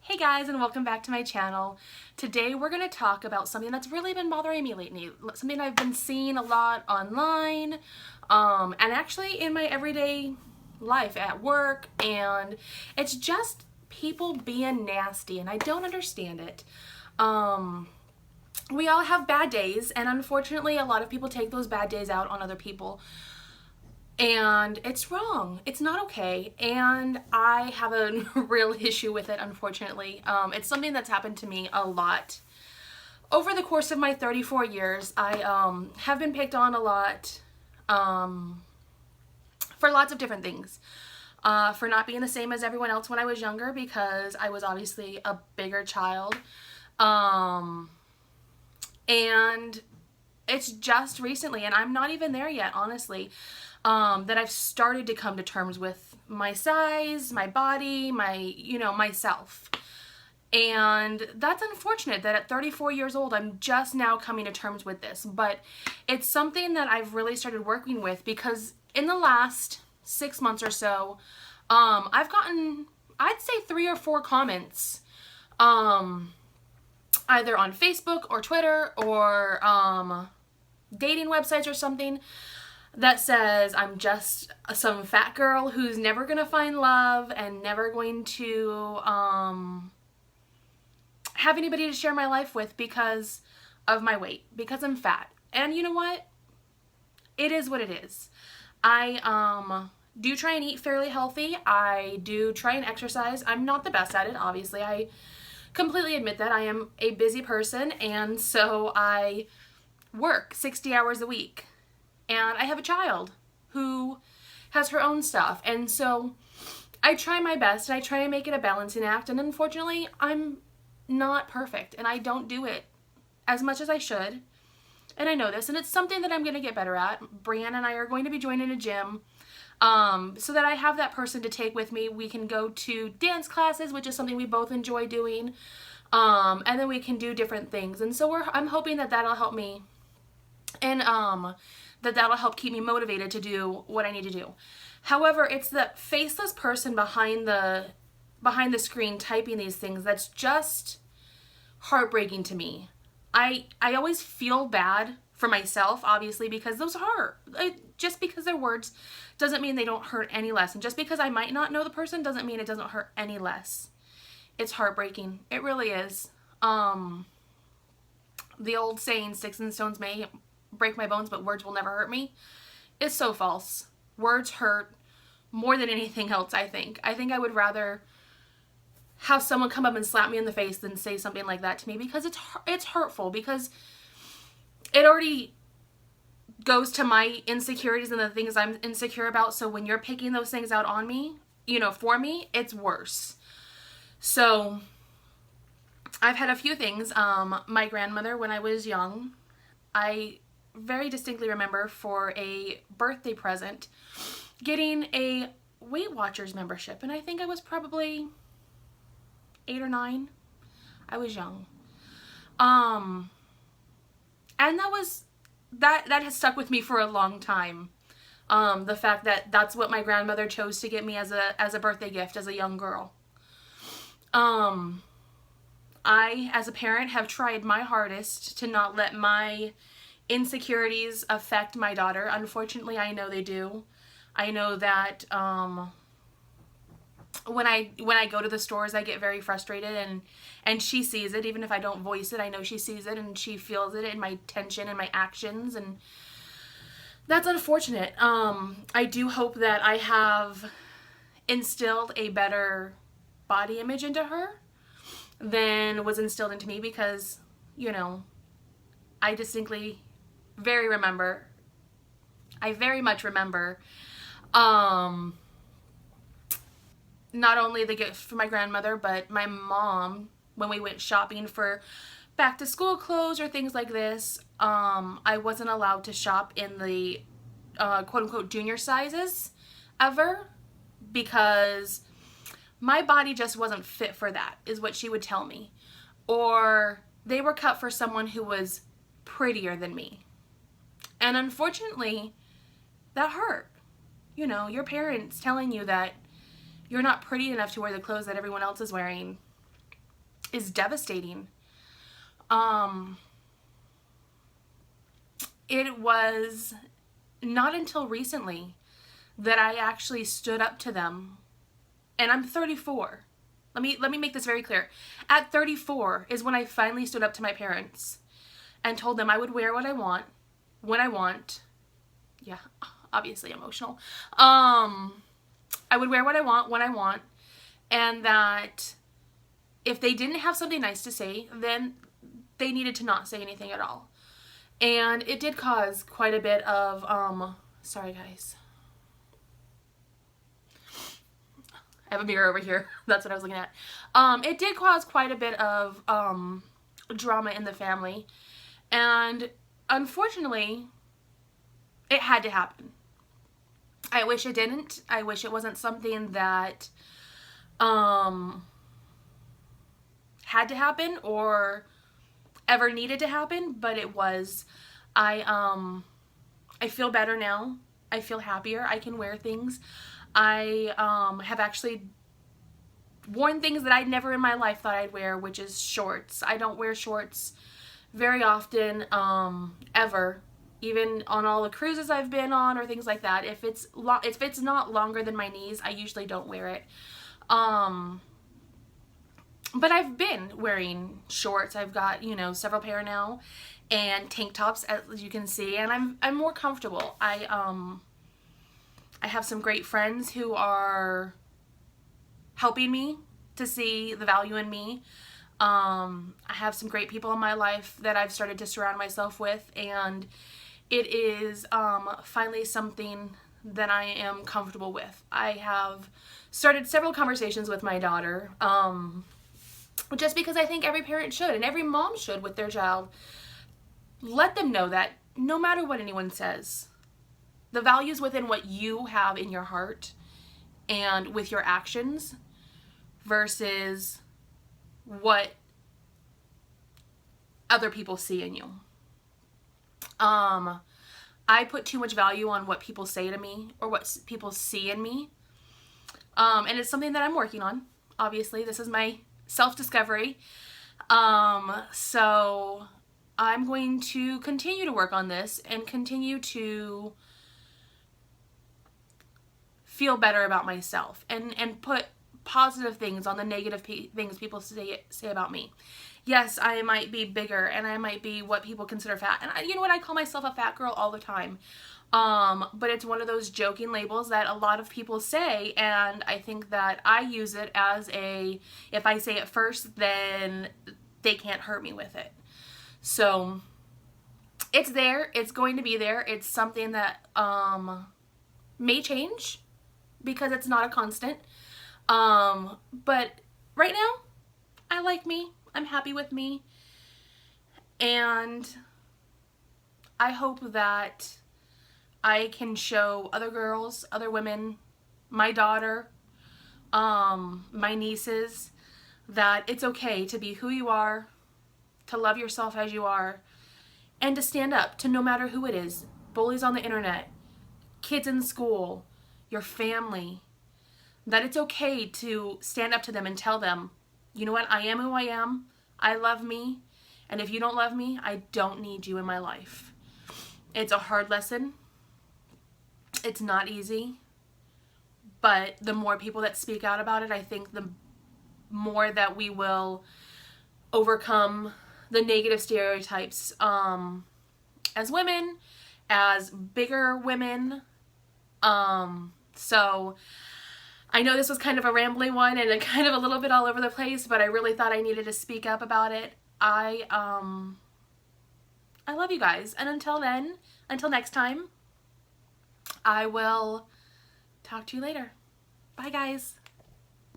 Hey guys, and welcome back to my channel. Today we're going to talk about something that's really been bothering me lately. Something I've been seeing a lot online, and actually in my everyday life at work, and it's just people being nasty, and I don't understand it. We all have bad days, and unfortunately a lot of people take those bad days out on other people. And it's wrong. It's not okay. And I have a real issue with it, unfortunately. It's something that's happened to me a lot. Over the course of my 34 years, I have been picked on a lot for lots of different things. For not being the same as everyone else when I was younger, because I was obviously a bigger child. And it's just recently, and I'm not even there yet, honestly, that I've started to come to terms with my size, my body, myself. And that's unfortunate that at 34 years old, I'm just now coming to terms with this. But it's something that I've really started working with, because in the last 6 months or so, I've gotten, I'd say 3 or 4 comments, either on Facebook or Twitter or dating websites or something, that says I'm just some fat girl who's never gonna find love and never going to have anybody to share my life with because of my weight, because I'm fat. And you know what? It is what it is. I do try and eat fairly healthy. I do try and exercise. I'm not the best at it, obviously. I completely admit that. I am a busy person, and so I work 60 hours a week. And I have a child who has her own stuff. And so I try my best, and I try and make it a balancing act. And unfortunately, I'm not perfect, and I don't do it as much as I should. And I know this, and it's something that I'm going to get better at. Brianna and I are going to be joining a gym so that I have that person to take with me. We can go to dance classes, which is something we both enjoy doing. And then we can do different things. And so I'm hoping that that'll help me. And that'll help keep me motivated to do what I need to do. However, it's the faceless person behind the screen typing these things that's just heartbreaking to me. I always feel bad for myself, obviously, because those hurt. Just because they're words doesn't mean they don't hurt any less. And just because I might not know the person doesn't mean it doesn't hurt any less. It's heartbreaking. It really is. The old saying, sticks and stones may break my bones, but words will never hurt me, is so false. Words hurt more than anything else, I think. I think I would rather have someone come up and slap me in the face than say something like that to me, because it's hurtful, because it already goes to my insecurities and the things I'm insecure about. So when you're picking those things out on me, for me, it's worse. So I've had a few things. My grandmother, when I was young, I very distinctly remember for a birthday present getting a Weight Watchers membership, and I think I was probably 8 or 9. I was young. And that has stuck with me for a long time. The fact that that's what my grandmother chose to get me as a birthday gift as a young girl. I, as a parent, have tried my hardest to not let my insecurities affect my daughter. Unfortunately, I know they do. I know that when I go to the stores, I get very frustrated, and she sees it. Even if I don't voice it, I know she sees it, and she feels it in my tension and my actions, and that's unfortunate. I do hope that I have instilled a better body image into her than was instilled into me, because I distinctly very much remember not only the gift from my grandmother, but my mom, when we went shopping for back to school clothes or things like this. I wasn't allowed to shop in the quote unquote junior sizes ever, because my body just wasn't fit for that, is what she would tell me. Or they were cut for someone who was prettier than me. And unfortunately, that hurt. Your parents telling you that you're not pretty enough to wear the clothes that everyone else is wearing. is devastating. It was not until recently that I actually stood up to them. And I'm 34. Let me make this very clear. At 34 is when I finally stood up to my parents and told them I would wear what I want, when I want. Yeah, obviously emotional. I would wear what I want, when I want, and that if they didn't have something nice to say, then they needed to not say anything at all. And it did cause quite a bit of, sorry guys. I have a mirror over here. That's what I was looking at. It did cause quite a bit of drama in the family. And unfortunately, it had to happen. I wish it didn't. I wish it wasn't something that had to happen or ever needed to happen, but it was. I feel better now. I feel happier. I can wear things. I have actually worn things that I'd never in my life thought I'd wear, which is shorts. I don't wear shorts very often, ever. Even on all the cruises I've been on or things like that. If it's not longer than my knees, I usually don't wear it. But I've been wearing shorts. I've got, several pair now, and tank tops, as you can see, and I'm more comfortable. I have some great friends who are helping me to see the value in me. I have some great people in my life that I've started to surround myself with, and it is finally something that I am comfortable with. I have started several conversations with my daughter, just because I think every parent should, and every mom should with their child. Let them know that no matter what anyone says, the values within what you have in your heart and with your actions versus what other people see in you. I put too much value on what people say to me or what people see in me. And it's something that I'm working on. Obviously, this is my self-discovery. So I'm going to continue to work on this and continue to feel better about myself and put positive things on the negative things people say about me. Yes, I might be bigger and I might be what people consider fat. And you know what? I call myself a fat girl all the time. But it's one of those joking labels that a lot of people say, and I think that I use it as if I say it first, then they can't hurt me with it. So it's there. It's going to be there. It's something that may change because it's not a constant. But right now, I like me. I'm happy with me. And I hope that I can show other girls, other women, my daughter, my nieces, that it's okay to be who you are, to love yourself as you are, and to stand up to no matter who it is. Bullies on the internet, kids in school, your family, that it's okay to stand up to them and tell them, you know what, I am who I am, I love me, and if you don't love me, I don't need you in my life. It's a hard lesson. It's not easy, but the more people that speak out about it, I think the more that we will overcome the negative stereotypes as women, as bigger women. So I know this was kind of a rambling one and kind of a little bit all over the place, but I really thought I needed to speak up about it. I love you guys, and until next time, I will talk to you later. Bye, guys.